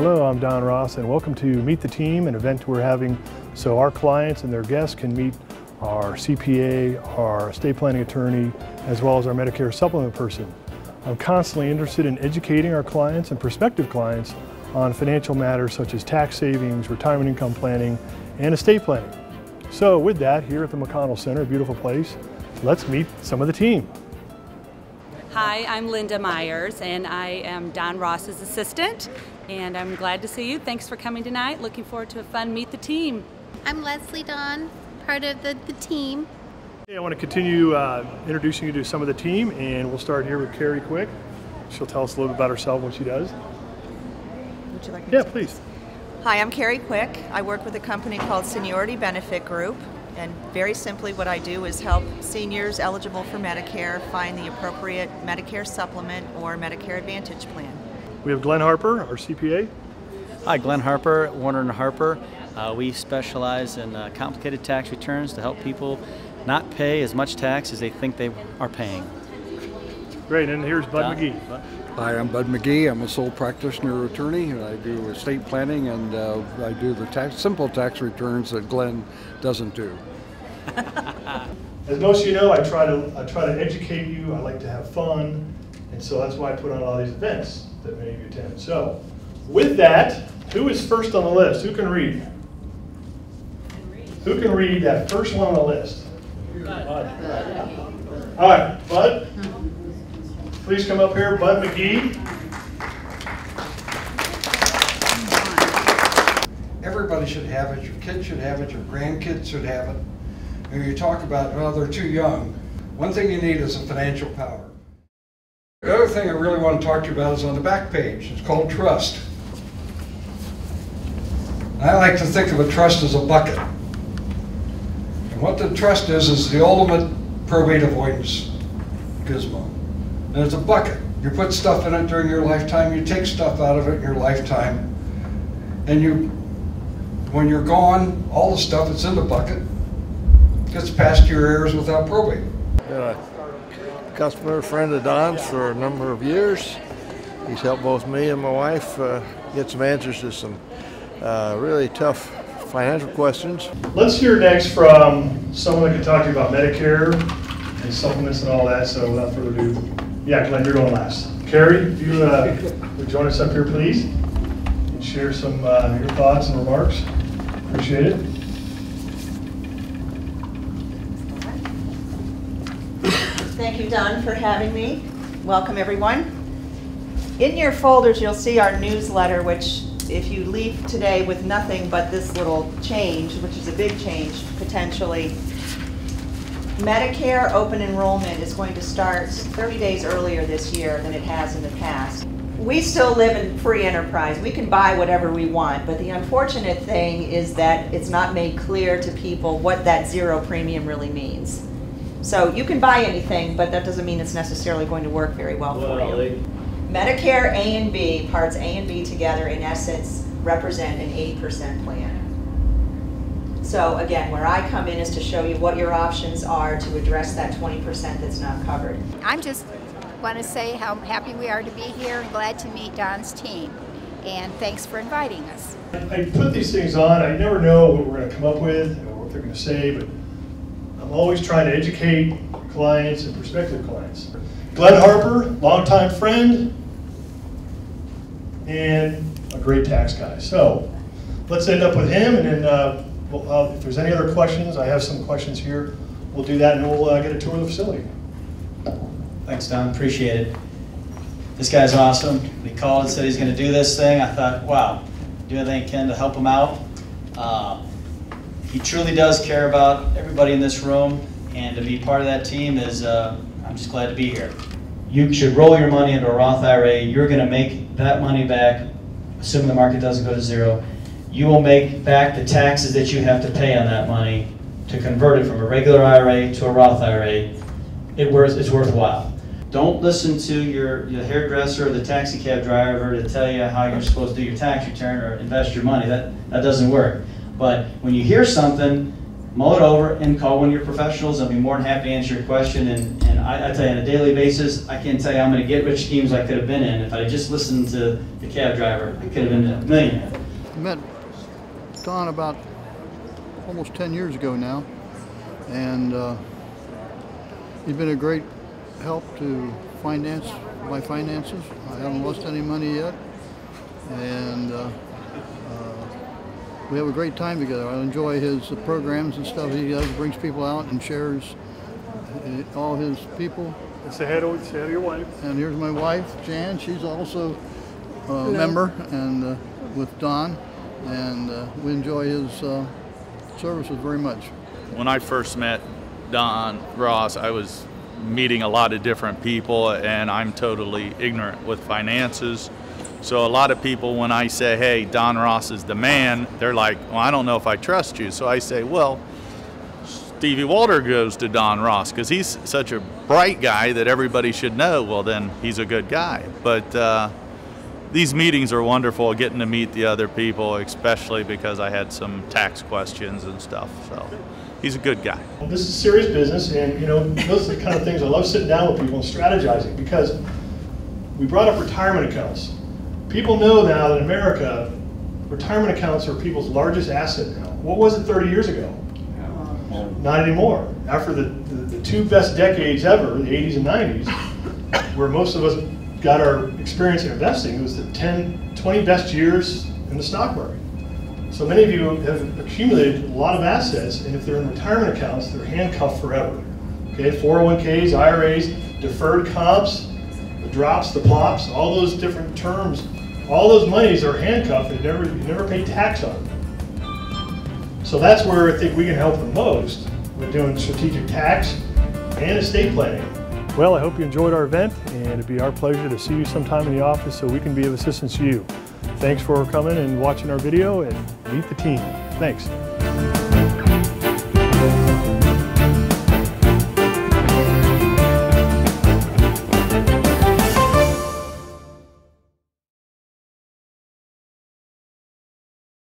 Hello, I'm Don Ross and welcome to Meet the Team, an event we're having so our clients and their guests can meet our CPA, our estate planning attorney, as well as our Medicare supplement person. I'm constantly interested in educating our clients and prospective clients on financial matters such as tax savings, retirement income planning, and estate planning. So with that, here at the McConnell Center, a beautiful place, let's meet some of the team. Hi, I'm Linda Myers and I am Don Ross's assistant, and I'm glad to see you. Thanks for coming tonight. Looking forward to a fun Meet the Team. I'm Leslie Don, part of the team. Hey, I want to continue introducing you to some of the team, and we'll start here with Carrie Quick. She'll tell us a little bit about herself and what she does. Would you like me Yeah, to? please. Hi, I'm Carrie Quick. I work with a company called Seniority Benefit Group, and very simply what I do is help seniors eligible for Medicare find the appropriate Medicare supplement or Medicare Advantage plan. We have Glenn Harper, our CPA. Hi, Glenn Harper, Warner & Harper. We specialize in complicated tax returns to help people not pay as much tax as they think they are paying. Great, and here's Bud McGee. Hi, I'm Bud McGee. I'm a sole practitioner attorney, and I do estate planning, and I do the simple tax returns that Glenn doesn't do. As most of you know, I try to educate you. I like to have fun, and so that's why I put on all these events that many of you attend. So, with that, who is first on the list? Who can read? Who can read that first one on the list? Bud. All right, Bud. Please come up here, Bud McGee. Everybody should have it. Your kids should have it. Your grandkids should have it. And you talk about, well, they're too young. One thing you need is a financial power. The other thing I really want to talk to you about is on the back page. It's called trust. I like to think of a trust as a bucket. And what the trust is the ultimate probate avoidance gizmo. And it's a bucket. You put stuff in it during your lifetime, you take stuff out of it in your lifetime, and when you're gone, all the stuff that's in the bucket gets passed to your heirs without probate. Been a customer friend of Don's for a number of years. He's helped both me and my wife get some answers to some really tough financial questions. Let's hear next from someone that can talk to you about Medicare and supplements and all that, so without further ado, yeah, Glenn, you're going last. Carrie, if you would join us up here, please, and share some your thoughts and remarks. Appreciate it. Thank you, Don, for having me. Welcome, everyone. In your folders, you'll see our newsletter, which if you leave today with nothing but this little change, which is a big change, potentially, Medicare open enrollment is going to start 30 days earlier this year than it has in the past. We still live in free enterprise. We can buy whatever we want, but the unfortunate thing is that it's not made clear to people what that zero premium really means. So you can buy anything, but that doesn't mean it's necessarily going to work very well for you. Medicare A and B, parts A and B together, in essence, represent an 80% plan. So again, where I come in is to show you what your options are to address that 20% that's not covered. I just want to say how happy we are to be here and glad to meet Don's team. And thanks for inviting us. I put these things on. I never know what we're going to come up with or what they're going to say, but I'm always trying to educate clients and prospective clients. Glenn Harper, longtime friend and a great tax guy. So let's end up with him, and then if there's any other questions, I have some questions here. We'll do that, and then we'll get a tour of the facility. Thanks, Don. Appreciate it. This guy's awesome. He called and said he's going to do this thing. I thought, wow, do anything I can to help him out. He truly does care about everybody in this room, and to be part of that team is, I'm just glad to be here. You should roll your money into a Roth IRA. You're going to make that money back, assuming the market doesn't go to zero. You will make back the taxes that you have to pay on that money to convert it from a regular IRA to a Roth IRA. It's worthwhile. Don't listen to your hairdresser or the taxi cab driver to tell you how you're supposed to do your tax return or invest your money. That doesn't work. But when you hear something mull it over and call one of your professionals. I'll be more than happy to answer your question. And I tell you, on a daily basis, I can't tell you how many get-rich schemes I could have been in if I just listened to the cab driver. I could have been a millionaire. I met Don about almost 10 years ago now, and he's been a great help to finance my finances. I haven't lost any money yet, and we have a great time together. I enjoy his programs and stuff he does. Brings people out and shares all his people. Say hi to your wife. And here's my wife, Jan. She's also a member and with Don, and we enjoy his services very much. When I first met Don Ross, I was meeting a lot of different people, and I'm totally ignorant with finances. So a lot of people, when I say, hey, Don Ross is the man, they're like, well, I don't know if I trust you. So I say, well, Stevie Walter goes to Don Ross because he's such a bright guy that everybody should know. Well, then he's a good guy. But these meetings are wonderful, getting to meet the other people, especially because I had some tax questions and stuff. So he's a good guy. This is serious business, and those are the kind of things I love, sitting down with people and strategizing, because we brought up retirement accounts. People know now that in America, retirement accounts are people's largest asset now. What was it 30 years ago? Not anymore. After the two best decades ever, the 80s and 90s, where most of us got our experience in investing, it was the 10, 20 best years in the stock market. So many of you have accumulated a lot of assets, and if they're in retirement accounts, they're handcuffed forever. Okay, 401ks, IRAs, deferred comps, the drops, the plops, all those different terms, all those monies are handcuffed and you never pay tax on them. So that's where I think we can help the most with doing strategic tax and estate planning. Well, I hope you enjoyed our event, and it'd be our pleasure to see you sometime in the office so we can be of assistance to you. Thanks for coming and watching our video, and meet the team. Thanks.